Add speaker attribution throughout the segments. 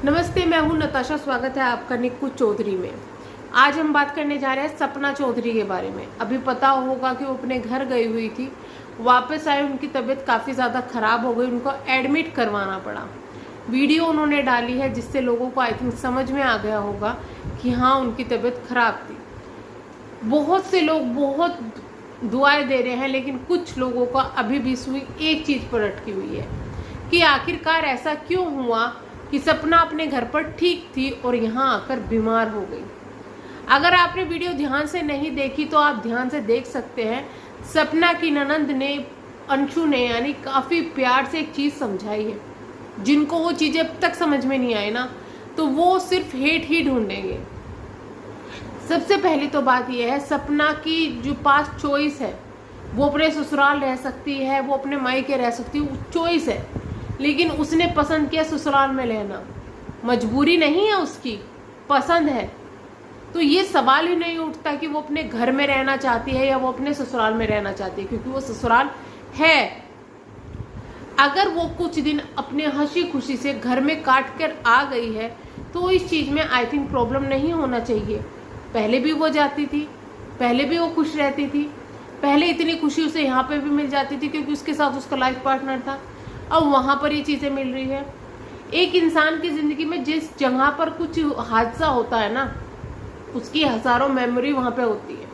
Speaker 1: नमस्ते, मैं हूं नताशा। स्वागत है आपका निक्कू चौधरी में। आज हम बात करने जा रहे हैं सपना चौधरी के बारे में। अभी पता होगा कि वो अपने घर गई हुई थी, वापस आए, उनकी तबीयत काफ़ी ज़्यादा ख़राब हो गई, उनको एडमिट करवाना पड़ा। वीडियो उन्होंने डाली है जिससे लोगों को आई थिंक समझ में आ गया होगा कि हाँ, उनकी तबीयत ख़राब थी। बहुत से लोग बहुत दुआएं दे रहे हैं, लेकिन कुछ लोगों का अभी भी सुई एक चीज़ पर अटकी हुई है कि आखिरकार ऐसा क्यों हुआ कि सपना अपने घर पर ठीक थी और यहाँ आकर बीमार हो गई। अगर आपने वीडियो ध्यान से नहीं देखी तो आप ध्यान से देख सकते हैं। सपना की ननंद ने, अंशु ने, यानी काफ़ी प्यार से एक चीज़ समझाई है। जिनको वो चीज़ें अब तक समझ में नहीं आई ना, तो वो सिर्फ हेट ही ढूंढेंगे। सबसे पहली तो बात यह है, सपना की जो पास चॉइस है, वो अपने ससुराल रह सकती है, वो अपने मायके रह सकती है, चॉइस है। लेकिन उसने पसंद किया ससुराल में रहना, मजबूरी नहीं है उसकी, पसंद है। तो ये सवाल ही नहीं उठता कि वो अपने घर में रहना चाहती है या वो अपने ससुराल में रहना चाहती है, क्योंकि वो ससुराल है। अगर वो कुछ दिन अपने हंसी खुशी से घर में काट कर आ गई है तो इस चीज़ में आई थिंक प्रॉब्लम नहीं होना चाहिए। पहले भी वो जाती थी, पहले भी वो खुश रहती थी, पहले इतनी खुशी उसे यहाँ पे भी मिल जाती थी क्योंकि उसके साथ उसका लाइफ पार्टनर था। अब वहाँ पर ये चीज़ें मिल रही है। एक इंसान की ज़िंदगी में जिस जगह पर कुछ हादसा होता है ना, उसकी हज़ारों मेमोरी वहाँ पे होती है,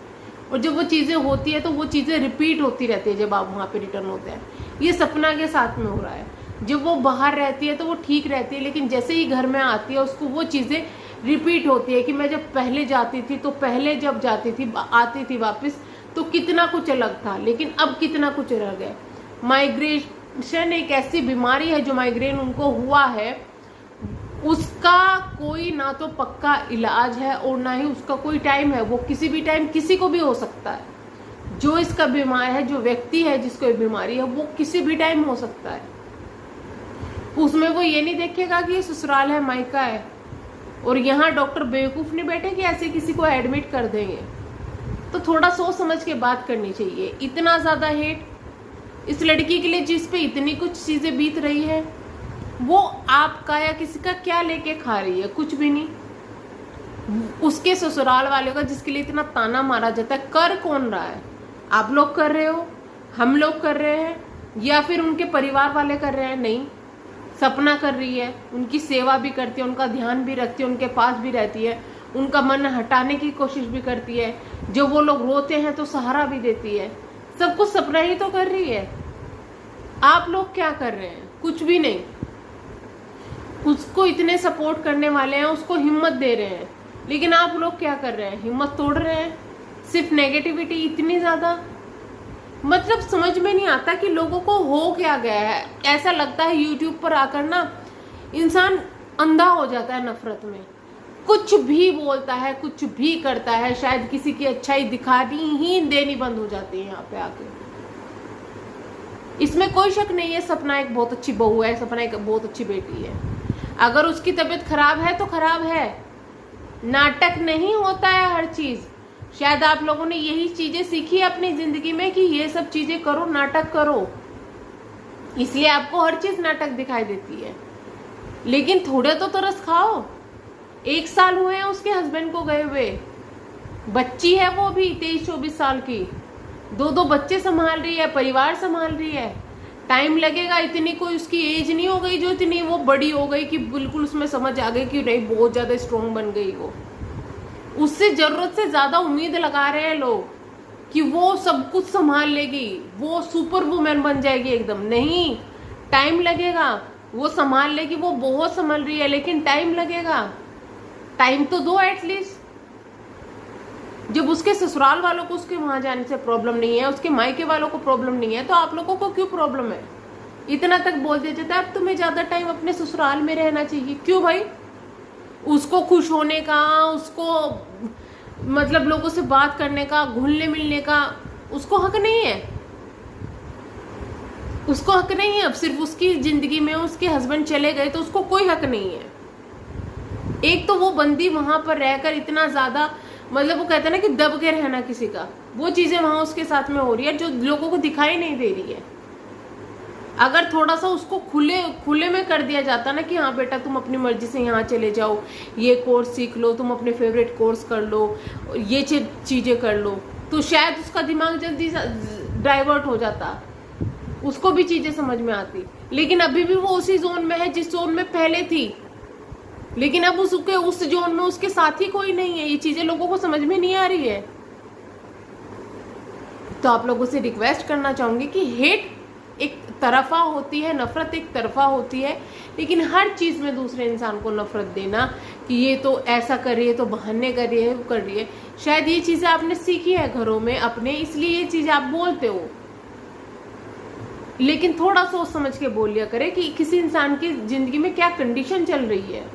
Speaker 1: और जब वो चीज़ें होती है तो वो चीज़ें रिपीट होती रहती है जब आप वहाँ पे रिटर्न होते हैं। ये सपना के साथ में हो रहा है। जब वो बाहर रहती है तो वो ठीक रहती है, लेकिन जैसे ही घर में आती है उसको वो चीज़ें रिपीट होती है कि मैं जब पहले जाती थी तो पहले जब जाती थी आती थी वापस तो कितना कुछ अलग था, लेकिन अब कितना कुछ रह गया। माइग्रेशन एक ऐसी बीमारी है जो माइग्रेन उनको हुआ है, उसका कोई ना तो पक्का इलाज है और ना ही उसका कोई टाइम है। वो किसी भी टाइम किसी को भी हो सकता है। जो इसका बीमार है, जो व्यक्ति है जिसको ये बीमारी है, वो किसी भी टाइम हो सकता है। उसमें वो ये नहीं देखेगा कि ये ससुराल है, मायका है, और यहाँ डॉक्टर बेवकूफ़ नहीं बैठे कि ऐसे किसी को एडमिट कर देंगे। तो थोड़ा सोच समझ के बात करनी चाहिए। इतना ज़्यादा हेट इस लड़की के लिए जिस पे इतनी कुछ चीज़ें बीत रही है, वो आपका या किसी का क्या लेके खा रही है? कुछ भी नहीं। उसके ससुराल वालों का जिसके लिए इतना ताना मारा जाता है, कर कौन रहा है? आप लोग कर रहे हो, हम लोग कर रहे हैं, या फिर उनके परिवार वाले कर रहे हैं? नहीं, सपना कर रही है। उनकी सेवा भी करती है, उनका ध्यान भी रखती है, उनके पास भी रहती है, उनका मन हटाने की कोशिश भी करती है। जब वो लोग रोते हैं तो सहारा भी देती है। सब कुछ सपना ही तो कर रही है। आप लोग क्या कर रहे हैं? कुछ भी नहीं। उसको इतने सपोर्ट करने वाले हैं, उसको हिम्मत दे रहे हैं, लेकिन आप लोग क्या कर रहे हैं? हिम्मत तोड़ रहे हैं। सिर्फ नेगेटिविटी इतनी ज़्यादा, मतलब समझ में नहीं आता कि लोगों को हो क्या गया है। ऐसा लगता है यूट्यूब पर आकर ना इंसान अंधा हो जाता है नफरत में। कुछ भी बोलता है, कुछ भी करता है, शायद किसी की अच्छाई दिखानी ही देनी बंद हो जाती है यहाँ पे आके। इसमें कोई शक नहीं है, सपना एक बहुत अच्छी बहू है, सपना एक बहुत अच्छी बेटी है। अगर उसकी तबीयत खराब है तो खराब है। नाटक नहीं होता है हर चीज़। शायद आप लोगों ने यही चीज़ें सीखी है अपनी ज़िंदगी में कि ये सब चीज़ें करो, नाटक करो, इसलिए आपको हर चीज़ नाटक दिखाई देती है। लेकिन थोड़े तो तरस खाओ। 1 साल हुए हैं उसके हस्बैंड को गए हुए, बच्ची है वो भी 23-24 साल की, 2 बच्चे संभाल रही है, परिवार संभाल रही है। टाइम लगेगा। इतनी कोई उसकी एज नहीं हो गई जो इतनी वो बड़ी हो गई कि बिल्कुल उसमें समझ आ गई कि नहीं, बहुत ज़्यादा स्ट्रॉन्ग बन गई वो। उससे ज़रूरत से ज़्यादा उम्मीद लगा रहे हैं लोग कि वो सब कुछ संभाल लेगी, वो सुपर वुमेन बन जाएगी एकदम। नहीं, टाइम लगेगा। वो संभाल लेगी, वो बहुत संभाल रही है, लेकिन टाइम लगेगा। टाइम तो दो एटलीस्ट। जब उसके ससुराल वालों को उसके वहां जाने से प्रॉब्लम नहीं है, उसके मायके वालों को प्रॉब्लम नहीं है, तो आप लोगों को क्यों प्रॉब्लम है? इतना तक बोल दिया जाता है अब तुम्हें ज्यादा टाइम अपने ससुराल में रहना चाहिए। क्यों भाई? उसको खुश होने का, उसको मतलब लोगों से बात करने का, घुलने मिलने का उसको हक नहीं है। उसको हक नहीं है। अब सिर्फ उसकी जिंदगी में उसके हस्बैंड चले गए तो उसको कोई हक नहीं है। एक तो वो बंदी वहां पर रहकर इतना ज्यादा, मतलब वो कहते हैं ना कि दब के रहना किसी का, वो चीजें वहां उसके साथ में हो रही है जो लोगों को दिखाई नहीं दे रही है। अगर थोड़ा सा उसको खुले में कर दिया जाता ना कि हाँ बेटा तुम अपनी मर्जी से यहाँ चले जाओ, ये कोर्स सीख लो, तुम अपने फेवरेट कोर्स कर लो, ये चीजें कर लो, तो शायद उसका दिमाग जल्दी डाइवर्ट हो जाता, उसको भी चीजें समझ में आती। लेकिन अभी भी वो उसी जोन में है जिस जोन में पहले थी, लेकिन अब उसके उस जोन में उसके साथी कोई नहीं है। ये चीजें लोगों को समझ में नहीं आ रही है। तो आप लोगों से रिक्वेस्ट करना चाहूंगी कि हेट एक तरफा होती है, नफरत एक तरफा होती है, लेकिन हर चीज में दूसरे इंसान को नफरत देना कि ये तो ऐसा कर रही है, तो बहाने कर रही है, वो कर रही है, शायद ये चीजें आपने सीखी है घरों में अपने, इसलिए ये चीजें आप बोलते हो। लेकिन थोड़ा सोच समझ के बोल लिया करें कि किसी इंसान की जिंदगी में क्या कंडीशन चल रही है।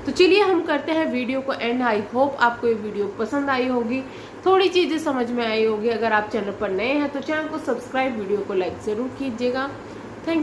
Speaker 1: तो चलिए हम करते हैं वीडियो को एंड। आई होप आपको ये वीडियो पसंद आई होगी, थोड़ी चीजें समझ में आई होगी। अगर आप चैनल पर नए हैं तो चैनल को सब्सक्राइब, वीडियो को लाइक जरूर कीजिएगा। Thank you.